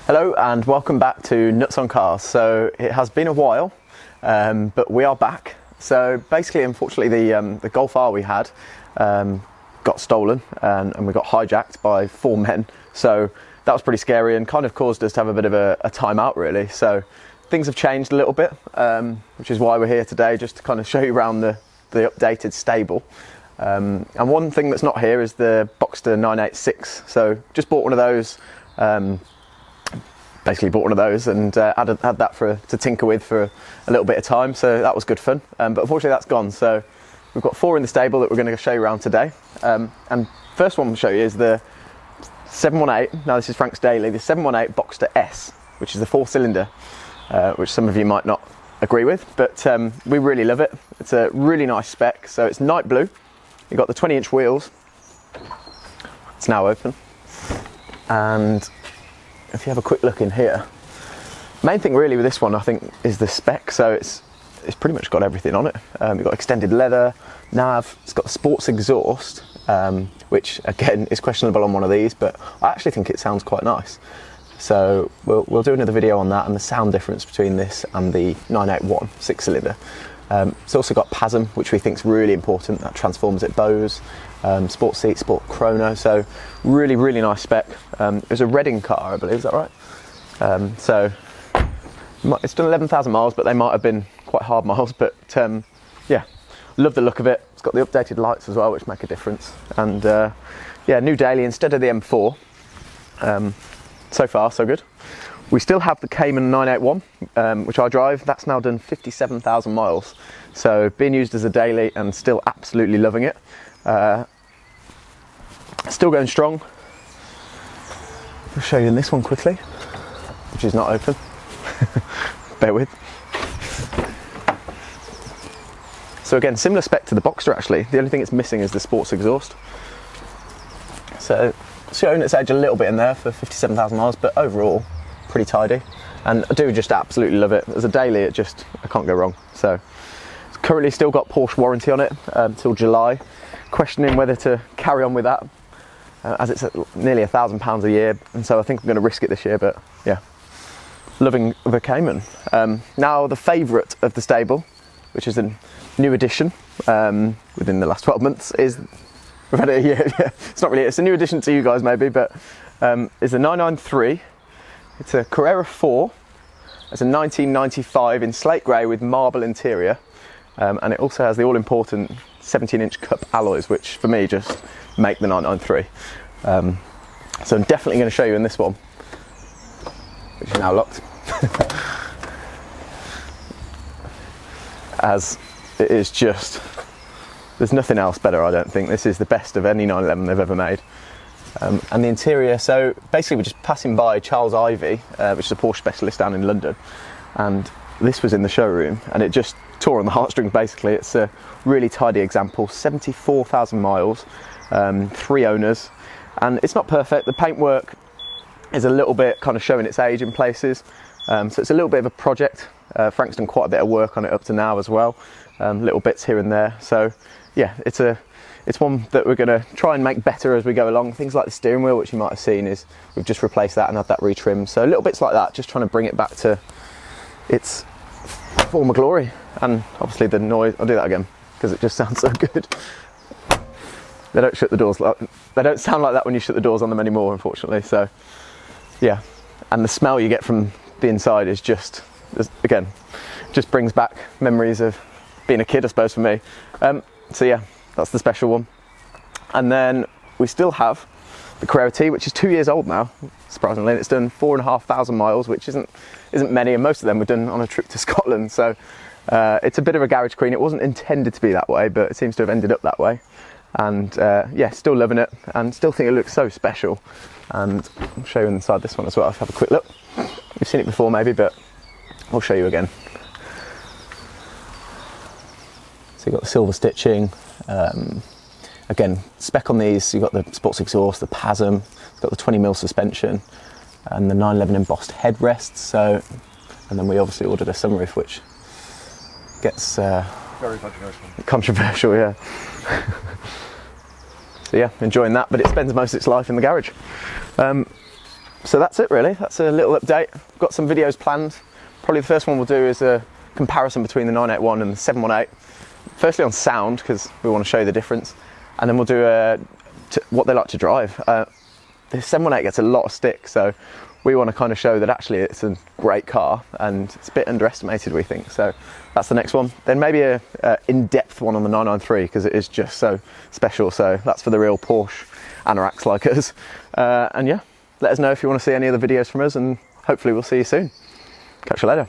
Hello and welcome back to Nuts on Cars. So it has been a while, but we are back. So basically, unfortunately, the Golf R we had got stolen and we got hijacked by 4 men. So that was pretty scary and kind of caused us to have a bit of a time out really. So things have changed a little bit, which is why we're here today, just to kind of show you around the updated stable. And one thing that's not here is the Boxster 986. So just bought one of those. Basically bought one of those and had that to tinker with for a little bit of time, so that was good fun, but unfortunately that's gone. So we've got 4 in the stable that we're going to show you around today, and first one we'll show you is the 718. Now this is Frank's daily, the 718 Boxster S, which is the 4-cylinder, which some of you might not agree with, but we really love it. It's a really nice spec. So it's night blue, you've got the 20-inch wheels, it's now open, and if you have a quick look in here, main thing really with this one I think is the spec. So it's pretty much got everything on it. You've got extended leather, nav, it's got a sports exhaust, which again is questionable on one of these, but I actually think it sounds quite nice. So we'll do another video on that and the sound difference between this and the 981 6-cylinder. It's also got PASM, which we think is really important. That transforms at Bose, sport seat, sport chrono. So really nice spec. It was a Reading car, I believe. Is that right? So it's done 11,000 miles, but they might have been quite hard miles. But yeah, love the look of it. It's got the updated lights as well, which make a difference. And yeah, new daily instead of the M4. So far, so good. We still have the Cayman 981, which I drive. That's now done 57,000 miles. So being used as a daily and still absolutely loving it. Still going strong. I'll show you in this one quickly, which is not open. Bear with. So again, similar spec to the Boxster actually. The only thing it's missing is the sports exhaust. So showing its edge a little bit in there for 57,000 miles, but overall, pretty tidy, and I do just absolutely love it. As a daily, I can't go wrong. So it's currently still got Porsche warranty on it till July. Questioning whether to carry on with that, as it's at nearly £1,000 a year, and so I think I'm going to risk it this year. But yeah, loving the Cayman. Now the favourite of the stable, which is a new addition within the last 12 months, is we've had it a year. Yeah, it's a new addition to you guys maybe, but is the 993. It's a Carrera 4, it's a 1995 in slate grey with marble interior, and it also has the all-important 17-inch cup alloys, which for me just make the 993. So I'm definitely going to show you in this one, which is now locked, as it is just, there's nothing else better, I don't think. This is the best of any 911 they've ever made. And the interior, so basically we're just passing by Charles Ivy, which is a Porsche specialist down in London, and this was in the showroom and it just tore on the heartstrings basically. It's a really tidy example, 74,000 miles, 3 owners, and it's not perfect. The paintwork is a little bit kind of showing its age in places, so it's a little bit of a project. Frank's done quite a bit of work on it up to now as well, little bits here and there. So yeah, it's one that we're going to try and make better as we go along. Things like the steering wheel, which you might have seen, is we've just replaced that and had that retrimmed. So little bits like that, just trying to bring it back to its former glory. And obviously the noise, I'll do that again because it just sounds so good. They don't shut the doors, they don't sound like that when you shut the doors on them anymore, unfortunately. So yeah, and the smell you get from the inside is just, again, just brings back memories of being a kid, I suppose, for me. So yeah, that's the special one. And then we still have the Carrera T, which is 2 years old now, surprisingly. It's done 4,500 miles, which isn't many, and most of them were done on a trip to Scotland. So it's a bit of a garage queen. It wasn't intended to be that way, but it seems to have ended up that way. And yeah, still loving it, and still think it looks so special. And I'll show you inside this one as well. I'll have a quick look. You've seen it before maybe, but I'll show you again. So you've got the silver stitching. Again, spec on these, you've got the sports exhaust, the PASM, you've got the 20mm suspension, and the 911 embossed headrests. So, and then we obviously ordered a sunroof, which gets very controversial. Controversial, yeah. So yeah, enjoying that, but it spends most of its life in the garage. So that's it really, that's a little update. Got some videos planned. Probably the first one we'll do is a comparison between the 981 and the 718. Firstly on sound, because we want to show the difference, and then we'll do what they like to drive. The 718 gets a lot of stick, so we want to kind of show that actually it's a great car and it's a bit underestimated, we think. So that's the next one. Then maybe a in-depth one on the 993, because it is just so special. So that's for the real Porsche anoraks like us. And yeah, let us know if you want to see any other videos from us, and hopefully we'll see you soon. Catch you later.